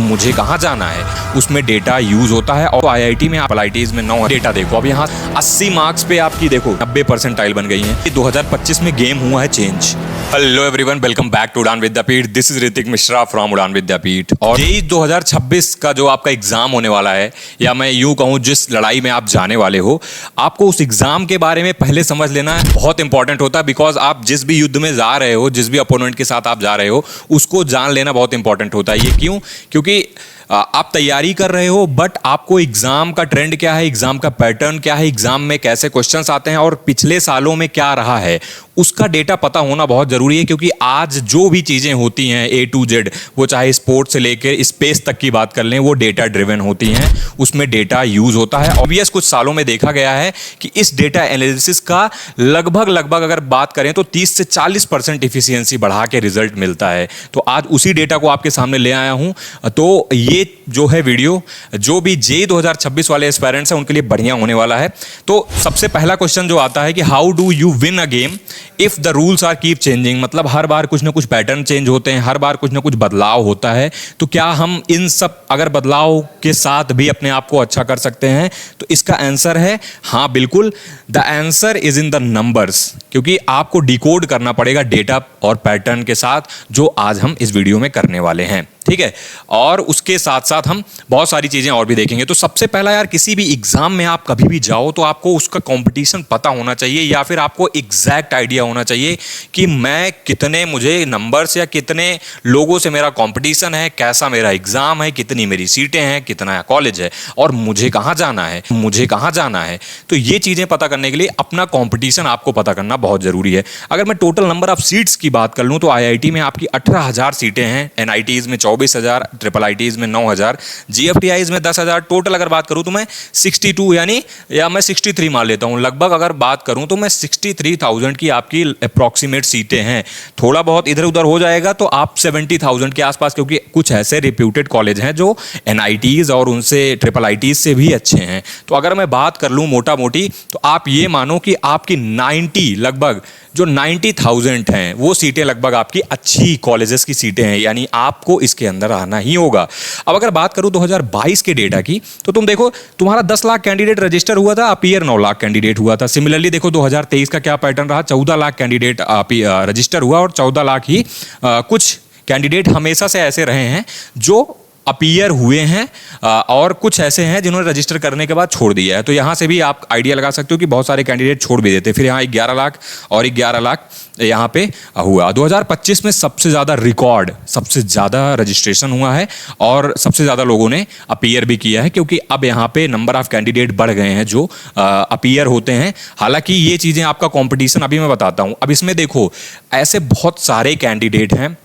मुझे कहाँ जाना है, उसमें डेटा यूज होता है। और आईआईटी में आप IITs में 9 डेटा देखो, अब यहाँ 80 मार्क्स पे आपकी देखो 90 परसेंटाइल बन गई हैं। 2025 में गेम हुआ है change. Hello everyone, welcome back to Udaan Vidyapeeth. This is Hrithik Mishra from Udaan Vidyapeeth. और यही 2026 का जो आपका एग्जाम होने वाला है, या मैं यूं कहूं जिस लड़ाई में आप जाने वाले हो, आपको उस एग्जाम के बारे में पहले समझ लेना बहुत इंपॉर्टेंट होता है। बिकॉज आप जिस भी युद्ध में जा रहे हो, जिस भी अपोनेंट के साथ आप जा रहे हो, उसको जान लेना बहुत इंपॉर्टेंट होता है। ये क्यों? क्योंकि आप तैयारी कर रहे हो, बट आपको एग्जाम का ट्रेंड क्या है, एग्जाम का पैटर्न क्या है, एग्जाम में कैसे क्वेश्चंस आते हैं और पिछले सालों में क्या रहा है, उसका डेटा पता होना बहुत जरूरी है। क्योंकि आज जो भी चीजें होती हैं A to Z, वो चाहे स्पोर्ट्स से लेकर स्पेस तक की बात कर लें, वो डेटा ड्रिवन होती हैं, उसमें डेटा यूज होता है। ऑब्वियस कुछ सालों में देखा गया है कि इस डेटा एनालिसिस का लगभग अगर बात करें तो 30 से 40% इफिशियंसी बढ़ा के रिजल्ट मिलता है। तो आज उसी डेटा को आपके सामने ले आया हूं। तो ये जो है वीडियो, जो भी JEE 2026 वाले एस्पायरेंट्स हैं उनके लिए बढ़िया होने वाला है। तो सबसे पहला क्वेश्चन जो आता है कि how do you win a game if the rules are keep changing. मतलब हर बार कुछ ना कुछ पैटर्न चेंज होते हैं, हर बार कुछ ना कुछ बदलाव होता है। तो क्या हम इन सब अगर बदलाव के साथ भी अपने आप को अच्छा कर सकते हैं? तो इसका आंसर है हाँ, बिल्कुल। The answer is in the numbers. क्योंकि आपको डिकोड करना पड़ेगा डेटा और पैटर्न के साथ, जो आज हम इस वीडियो में करने वाले हैं, ठीक है। और उसके साथ साथ हम बहुत सारी चीजें और भी देखेंगे। तो सबसे पहला यार, किसी भी एग्जाम में आप कभी भी जाओ तो आपको उसका कंपटीशन पता होना चाहिए, या फिर आपको एग्जैक्ट आइडिया होना चाहिए कि मैं कितने, मुझे नंबर्स या कितने लोगों से मेरा कंपटीशन है, कैसा मेरा एग्जाम है, कितनी मेरी सीटें हैं, कितना कॉलेज है, और मुझे कहाँ जाना है, मुझे कहाँ जाना है। तो ये चीजें पता करने के लिए अपना कंपटीशन आपको पता करना बहुत जरूरी है। अगर मैं टोटल नंबर ऑफ सीट्स की बात कर लूँ तो IIT में आपकी 18,000 सीटें हैं, NITs में 24,000, IIITs में 9,000, GFTIs में 10,000। टोटल अगर बात करूं तो मैं 62 यानी, या मैं 63 मान लेता हूं, लगभग अगर बात करूं तो मैं 63,000 की आपकी अप्रॉक्सीमेट सीटें हैं। थोड़ा बहुत इधर उधर हो जाएगा तो आप 70,000 के आसपास, क्योंकि कुछ ऐसे रिप्यूटेड कॉलेज हैं जो NITs और उनसे IIITs से भी अच्छे हैं। तो अगर मैं बात कर लूं मोटा मोटी, तो आप ये मानो कि आपकी 90 लगभग जो 90,000 हैं वो सीटें लगभग आपकी अच्छी कॉलेजेस की सीटें हैं, यानी आपको इसके अंदर आना ही होगा। अब अगर बात करूं 2022 के डेटा की, तो तुम देखो तुम्हारा 10 लाख कैंडिडेट रजिस्टर हुआ था, अपीयर 9 लाख कैंडिडेट हुआ था। सिमिलरली देखो 2023 का क्या पैटर्न रहा, 14 लाख कैंडिडेट रजिस्टर हुआ और 14 लाख ही कुछ कैंडिडेट हमेशा से ऐसे रहे हैं जो अपीयर हुए हैं, और कुछ ऐसे हैं जिन्होंने रजिस्टर करने के बाद छोड़ दिया है। तो यहाँ से भी आप आइडिया लगा सकते हो कि बहुत सारे कैंडिडेट छोड़ भी देते। फिर यहाँ 11 लाख और 11 लाख यहाँ पे हुआ। 2025 में सबसे ज़्यादा रिकॉर्ड, सबसे ज़्यादा रजिस्ट्रेशन हुआ है और सबसे ज़्यादा लोगों ने अपीयर भी किया है, क्योंकि अब यहाँ पे नंबर ऑफ कैंडिडेट बढ़ गए हैं जो अपीयर होते हैं। हालांकि ये चीज़ें आपका कॉम्पिटिशन अभी मैं बताता हूँ। अब इसमें देखो ऐसे बहुत सारे कैंडिडेट हैं।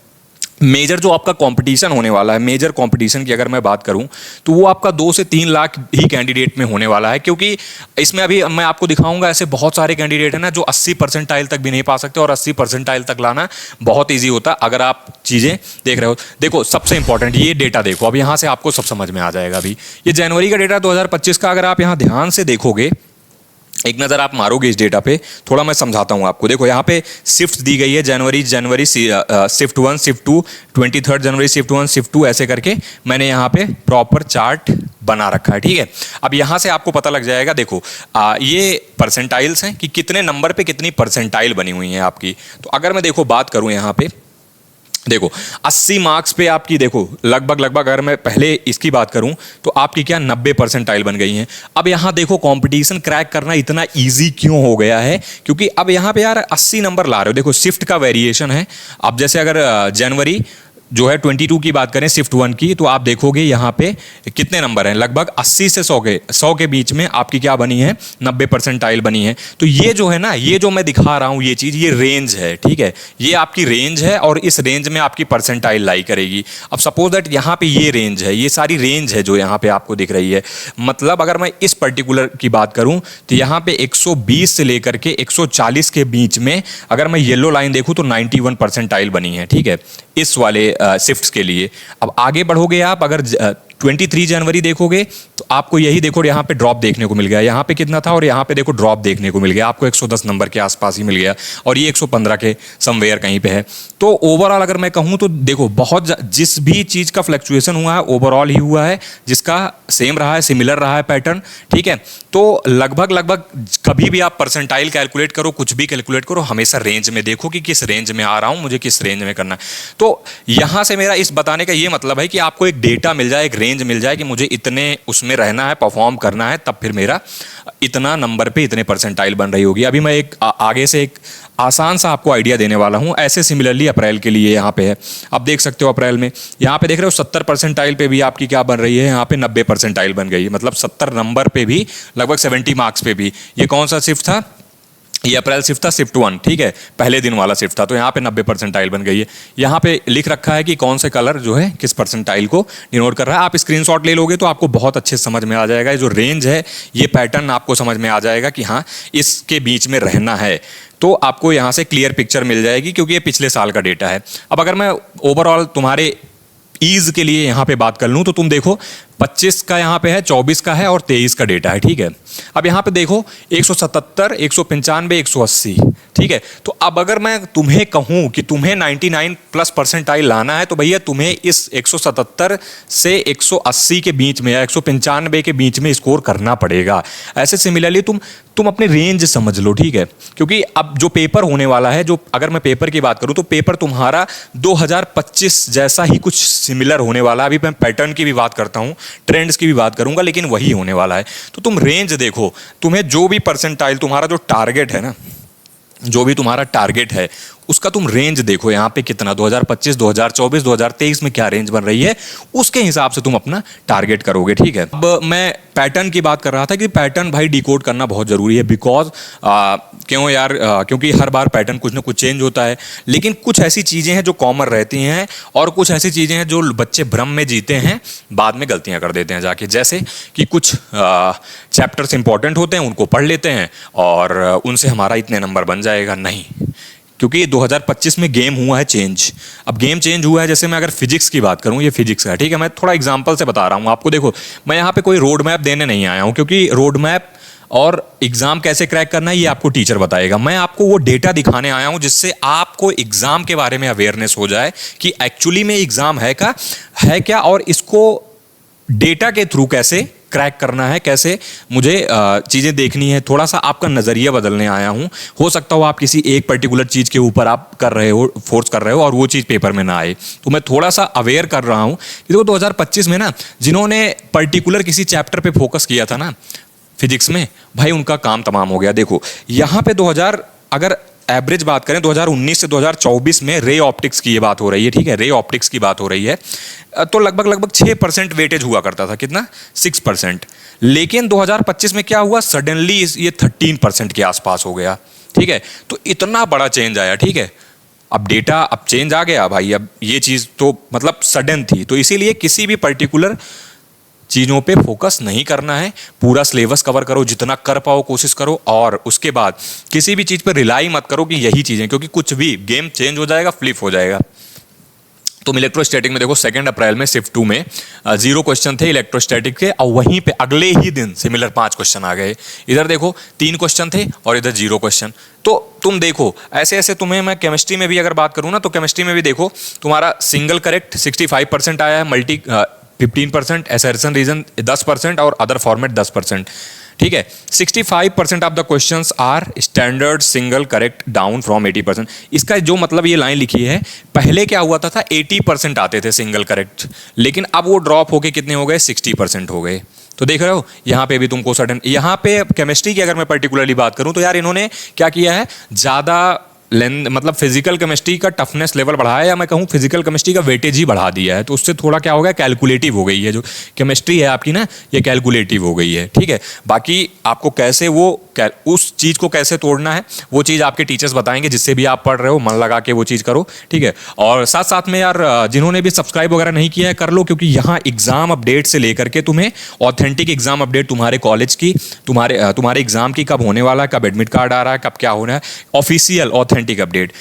मेजर जो आपका कंपटीशन होने वाला है, मेजर कंपटीशन की अगर मैं बात करूं तो वो आपका 2 से 3 लाख ही कैंडिडेट में होने वाला है। क्योंकि इसमें अभी मैं आपको दिखाऊंगा ऐसे बहुत सारे कैंडिडेट हैं ना जो 80 परसेंटाइल तक भी नहीं पा सकते, और 80 परसेंटाइल तक लाना बहुत ईजी होता है अगर आप चीज़ें देख रहे हो। देखो सबसे इंपॉर्टेंट ये डेटा देखो, अब यहाँ से आपको सब समझ में आ जाएगा। अभी ये जनवरी का डेटा 2025 का, अगर आप यहाँ ध्यान से देखोगे, एक नज़र आप मारोगे इस डेटा पे, थोड़ा मैं समझाता हूँ आपको। देखो यहाँ पे शिफ्ट दी गई है, जनवरी शिफ्ट 1, शिफ्ट 2, 23 जनवरी शिफ्ट 1, शिफ्ट 2, ऐसे करके मैंने यहाँ पे प्रॉपर चार्ट बना रखा है, ठीक है। अब यहाँ से आपको पता लग जाएगा। देखो ये परसेंटाइल्स हैं कि कितने नंबर पे कितनी परसेंटाइल बनी हुई हैं आपकी। तो अगर मैं देखो बात करूँ यहाँ पे, देखो 80 मार्क्स पे आपकी, देखो लगभग अगर मैं पहले इसकी बात करूं तो आपकी क्या 90 परसेंटाइल बन गई हैं। अब यहाँ देखो कंपटीशन क्रैक करना इतना इजी क्यों हो गया है, क्योंकि अब यहाँ पे यार 80 नंबर ला रहे हो। देखो शिफ्ट का वेरिएशन है। अब जैसे अगर जनवरी जो है 22 की बात करें, शिफ्ट 1 की, तो आप देखोगे यहाँ पे कितने नंबर हैं, लगभग 80 से 100 के बीच में आपकी क्या बनी है, 90 परसेंटाइल बनी है। तो ये जो है ना, ये जो मैं दिखा रहा हूँ ये चीज़, ये रेंज है, ठीक है। ये आपकी रेंज है और इस रेंज में आपकी परसेंटाइल लाई करेगी। अब सपोज दैट यहाँ पे ये रेंज है, ये सारी रेंज है जो यहाँ पे आपको दिख रही है। मतलब अगर मैं इस पर्टिकुलर की बात करूँ तो यहाँ पे 120 से लेकर के 140 के बीच में अगर मैं येलो लाइन देखूँ तो 91 परसेंटाइल बनी है, ठीक है, इस वाले शिफ्ट्स के लिए। अब आगे बढ़ोगे आप, अगर 23 जनवरी देखोगे तो आपको यही देखो यहाँ पे ड्रॉप देखने को मिल गया, यहाँ पे कितना था और यहाँ पे देखो ड्रॉप देखने को मिल गया, आपको 110 नंबर के आसपास ही मिल गया और ये 115 के समवेयर कहीं पे है। तो ओवरऑल अगर मैं कहूँ तो देखो बहुत जिस भी चीज़ का फ्लक्चुएशन हुआ है ओवरऑल ही हुआ है, जिसका सेम रहा है, सिमिलर रहा है पैटर्न, ठीक है। तो लगभग कभी भी आप परसेंटाइल कैलकुलेट करो, कुछ भी कैलकुलेट करो, हमेशा रेंज में देखो कि किस रेंज में आ रहा हूँ, मुझे किस रेंज में करना है। तो यहाँ से मेरा इस बताने का ये मतलब है कि आपको एक डेटा मिल जाए, एक रेंज मिल जाए कि मुझे इतने उसमें रहना है, परफॉर्म करना है, तब फिर मेरा इतना नंबर पे इतने परसेंटाइल बन रही होगी। अभी मैं एक आगे से एक आसान सा आपको आइडिया देने वाला हूँ। ऐसे सिमिलरली अप्रैल के लिए यहाँ पे है, आप देख सकते हो अप्रैल में यहाँ पे देख रहे हो 70 परसेंटाइल पे भी आपकी क्या बन रही है, यहाँ पे 90 परसेंटाइल बन गई है, मतलब 70 नंबर पे भी, लगभग 70 मार्क्स पे भी। ये कौन सा शिफ्ट था? ये अप्रैल शिफ्ट था, शिफ्ट 1, ठीक है, पहले दिन वाला शिफ्ट था। तो यहाँ पे 90 परसेंटाइल बन गई है। यहाँ पे लिख रखा है कि कौन से कलर जो है किस परसेंटाइल को डिनोट कर रहा है। आप स्क्रीनशॉट ले लोगे तो आपको बहुत अच्छे समझ में आ जाएगा। ये जो रेंज है, ये पैटर्न आपको समझ में आ जाएगा कि हाँ इसके बीच में रहना है। तो आपको यहाँ से क्लियर पिक्चर मिल जाएगी, क्योंकि ये पिछले साल का डेटा है। अब अगर मैं ओवरऑल तुम्हारे ईज के लिए यहाँ पे बात कर लूँ तो तुम देखो 25 का यहाँ पे है, 24 का है और 23 का डेटा है, ठीक है। अब यहाँ पे देखो 177, 195, 180, ठीक है। तो अब अगर मैं तुम्हें कहूँ कि तुम्हें 99 प्लस परसेंटाइल लाना है तो भैया तुम्हें इस 177 से 180 के बीच में या 195 के बीच में स्कोर करना पड़ेगा। ऐसे सिमिलरली तुम अपने रेंज समझ लो, ठीक है। क्योंकि अब जो पेपर होने वाला है, जो अगर मैं पेपर की बात करूँ तो पेपर तुम्हारा 2025 जैसा ही कुछ सिमिलर होने वाला है। अभी मैं पैटर्न की भी बात करता हूँ, ट्रेंड्स की भी बात करूंगा, लेकिन वही होने वाला है। तो तुम रेंज देखो, तुम्हें जो भी परसेंटाइल, तुम्हारा जो टारगेट है ना, जो भी तुम्हारा टारगेट है उसका तुम रेंज देखो यहाँ पे कितना, 2025, 2024, 2023 में क्या रेंज बन रही है, उसके हिसाब से तुम अपना टारगेट करोगे, ठीक है। अब मैं पैटर्न की बात कर रहा था कि पैटर्न भाई डिकोड करना बहुत ज़रूरी है। बिकॉज क्यों यार, क्योंकि हर बार पैटर्न कुछ ना कुछ चेंज होता है, लेकिन कुछ ऐसी चीज़ें हैं जो कॉमन रहती हैं और कुछ ऐसी चीज़ें हैं जो बच्चे भ्रम में जीते हैं, बाद में गलतियाँ कर देते हैं जाके। जैसे कि कुछ चैप्टर्स इंपॉर्टेंट होते हैं, उनको पढ़ लेते हैं और उनसे हमारा इतने नंबर बन जाएगा, नहीं। क्योंकि 2025 में गेम हुआ है चेंज। अब गेम चेंज हुआ है, जैसे मैं अगर फिजिक्स की बात करूं, ये फिजिक्स का, ठीक है। मैं थोड़ा एग्जांपल से बता रहा हूं आपको। देखो मैं यहाँ पे कोई रोड मैप देने नहीं आया हूं, क्योंकि रोड मैप और एग्जाम कैसे क्रैक करना है ये आपको टीचर बताएगा। मैं आपको वो डेटा दिखाने आया हूं जिससे आपको एग्जाम के बारे में अवेयरनेस हो जाए कि एक्चुअली में एग्जाम है क्या और इसको डेटा के थ्रू कैसे क्रैक करना है, कैसे मुझे चीज़ें देखनी है। थोड़ा सा आपका नज़रिया बदलने आया हूँ। हो सकता हो आप किसी एक पर्टिकुलर चीज़ के ऊपर आप कर रहे हो, फोर्स कर रहे हो और वो चीज़ पेपर में ना आए, तो मैं थोड़ा सा अवेयर कर रहा हूँ। देखो 2025 में ना जिन्होंने पर्टिकुलर किसी चैप्टर पे फोकस किया था ना फिजिक्स में, भाई उनका काम तमाम हो गया। देखो यहाँ पे 2000 अगर एवरेज बात करें 2019 से 2024 में रे ऑप्टिक्स की ये बात हो रही है, ठीक है, रे ऑप्टिक्स की बात हो रही है, तो लगभग 6% वेटेज हुआ करता था, कितना 6%। लेकिन 2025 में क्या हुआ, सडनली ये 13% के आसपास हो गया, ठीक है। तो इतना बड़ा चेंज आया, ठीक है। अब डेटा अब चेंज आ गया भाई, अब ये चीज़ तो मतलब सडन थी। तो इसीलिए किसी भी पर्टिकुलर चीज़ों पे फोकस नहीं करना है, पूरा सिलेबस कवर करो, जितना कर पाओ कोशिश करो, और उसके बाद किसी भी चीज़ पे रिलाई मत करो कि यही चीज़ें, क्योंकि कुछ भी गेम चेंज हो जाएगा, फ्लिप हो जाएगा। तो इलेक्ट्रोस्टैटिक में देखो 2 अप्रैल में शिफ्ट 2 में 0 क्वेश्चन थे इलेक्ट्रोस्टैटिक के, और वहीं पे अगले ही दिन सिमिलर 5 क्वेश्चन आ गए। इधर देखो 3 क्वेश्चन थे और इधर 0 क्वेश्चन। तो तुम देखो ऐसे ऐसे तुम्हें, मैं केमिस्ट्री में भी अगर बात करूँ ना, तो केमिस्ट्री में भी देखो तुम्हारा सिंगल करेक्ट 65% आया है, मल्टी 15%, असर्शन रीजन 10% और अदर फॉर्मेट 10%, ठीक है। 65% of the questions are standard single correct down from 80%। इसका जो मतलब ये लाइन लिखी है, पहले क्या हुआ था 80% आते थे सिंगल करेक्ट, लेकिन अब वो ड्रॉप होके कितने हो गए, 60% हो गए। तो देख रहे हो यहाँ पे भी तुमको सडन, यहाँ पे केमिस्ट्री की अगर मैं पर्टिकुलरली बात करूँ तो यार इन्होंने क्या किया है, ज़्यादा मतलब फिजिकल केमिस्ट्री का टफनेस लेवल बढ़ाया, या मैं कहूँ फिजिकल केमिस्ट्री का वेटेज ही बढ़ा दिया है। तो उससे थोड़ा क्या हो गया, कैलकुलेटिव हो गई है। जो केमिस्ट्री है आपकी ना, ये कैलकुलेटिव हो गई है, ठीक है। बाकी आपको कैसे वो उस चीज़ को कैसे तोड़ना है, वो चीज़ आपके टीचर्स बताएंगे, जिससे भी आप पढ़ रहे हो मन लगा के वो चीज़ करो, ठीक है। और साथ साथ में यार जिन्होंने भी सब्सक्राइब वगैरह नहीं किया है कर लो, क्योंकि यहाँ एग्जाम अपडेट से लेकर के तुम्हें ऑथेंटिक एग्जाम अपडेट तुम्हारे कॉलेज की, तुम्हारे एग्जाम की कब होने वाला है, कब एडमिट कार्ड आ रहा है, कब क्या होना है, ऑफिशियल ऑथेंटिक सिस्टमेटिक अपडेट,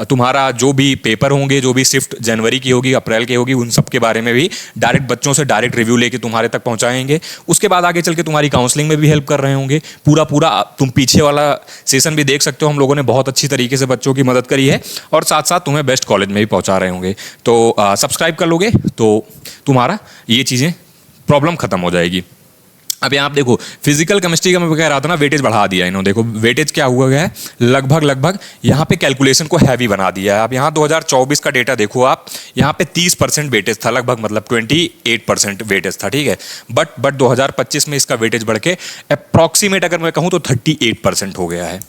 तुम्हारा जो भी पेपर होंगे, जो भी शिफ्ट जनवरी की होगी, अप्रैल की होगी, उन सब के बारे में भी डायरेक्ट बच्चों से डायरेक्ट रिव्यू लेके तुम्हारे तक पहुंचाएंगे। उसके बाद आगे चल के तुम्हारी काउंसलिंग में भी हेल्प कर रहे होंगे। पूरा पूरा तुम पीछे वाला सेशन भी देख सकते हो, हम लोगों ने बहुत अच्छी तरीके से बच्चों की मदद करी है और साथ साथ तुम्हें बेस्ट कॉलेज में भी पहुंचा रहे होंगे। तो सब्सक्राइब कर लोगे तो तुम्हारा ये चीज़ें प्रॉब्लम खत्म हो जाएगी। अब यहाँ आप देखो, फिजिकल केमिस्ट्री का मैं कह रहा था ना, वेटेज बढ़ा दिया इन्होंने। देखो वेटेज क्या हुआ गया है, लगभग यहाँ पे कैलकुलेशन को हैवी बना दिया है। अब यहाँ 2024 का डेटा देखो आप, यहाँ पे 30% वेटेज था लगभग, मतलब 28% वेटेज था, ठीक है। बट 2025 में इसका वेटेज बढ़ के अप्रॉक्सीमेट अगर मैं कहूँ तो 38% हो गया है,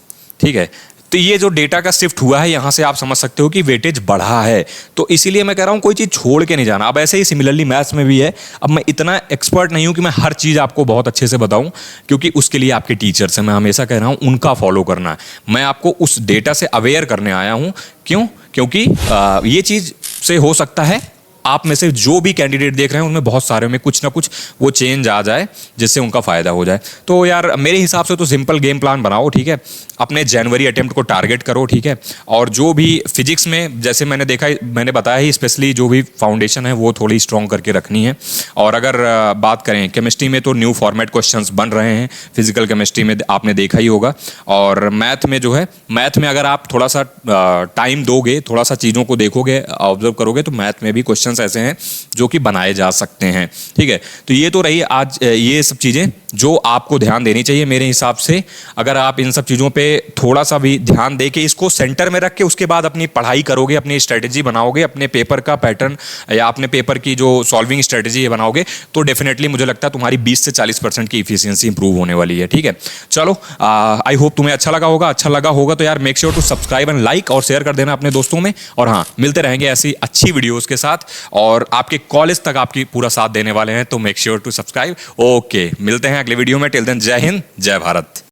ठीक है। तो ये जो डेटा का शिफ्ट हुआ है, यहाँ से आप समझ सकते हो कि वेटेज बढ़ा है। तो इसीलिए मैं कह रहा हूँ कोई चीज़ छोड़ के नहीं जाना। अब ऐसे ही सिमिलरली मैथ्स में भी है। अब मैं इतना एक्सपर्ट नहीं हूँ कि मैं हर चीज़ आपको बहुत अच्छे से बताऊँ, क्योंकि उसके लिए आपके टीचर्स हैं, मैं हमेशा कह रहा हूँ उनका फॉलो करना है। मैं आपको उस डेटा से अवेयर करने आया हूँ। क्यों? क्योंकि ये चीज़ से हो सकता है आप में से जो भी कैंडिडेट देख रहे हैं उनमें बहुत सारे में कुछ ना कुछ वो चेंज आ जाए जिससे उनका फ़ायदा हो जाए। तो यार मेरे हिसाब से तो सिंपल गेम प्लान बनाओ, ठीक है। अपने जनवरी अटेम्प्ट को टारगेट करो, ठीक है। और जो भी फिजिक्स में, जैसे मैंने बताया ही, स्पेशली जो भी फाउंडेशन है वो थोड़ी स्ट्रॉन्ग करके रखनी है। और अगर बात करें केमिस्ट्री में तो न्यू फॉर्मेट क्वेश्चंस बन रहे हैं, फिजिकल केमिस्ट्री में आपने देखा ही होगा। और मैथ में जो है, मैथ में अगर आप थोड़ा सा टाइम दोगे, थोड़ा सा चीज़ों को देखोगे, ऑब्जर्व करोगे, तो मैथ में भी क्वेश्चन ऐसे हैं जो कि बनाए जा सकते हैं, ठीक है। तो ये तो रही आज ये सब चीज़ें जो आपको ध्यान देनी चाहिए मेरे हिसाब से। अगर आप इन सब चीज़ों पे थोड़ा सा भी ध्यान दे के इसको सेंटर में रख के उसके बाद अपनी पढ़ाई करोगे, अपनी स्ट्रेटेजी बनाओगे, अपने पेपर का पैटर्न या अपने पेपर की जो सॉल्विंग स्ट्रेटेजी बनाओगे, तो डेफिनेटली मुझे लगता है तुम्हारी 20 से 40% की इफिशियंसी इंप्रूव होने वाली है, ठीक है। चलो, आई होप तुम्हें अच्छा लगा होगा तो यार make sure to subscribe and like और शेयर कर देना अपने दोस्तों में। और हाँ, मिलते रहेंगे ऐसी अच्छी वीडियोज़ के साथ और आपके कॉलेज तक आपकी पूरा साथ देने वाले हैं, तो make sure to subscribe. Okay, मिलते हैं अगले वीडियो में। टिल देन, जय हिंद, जय भारत।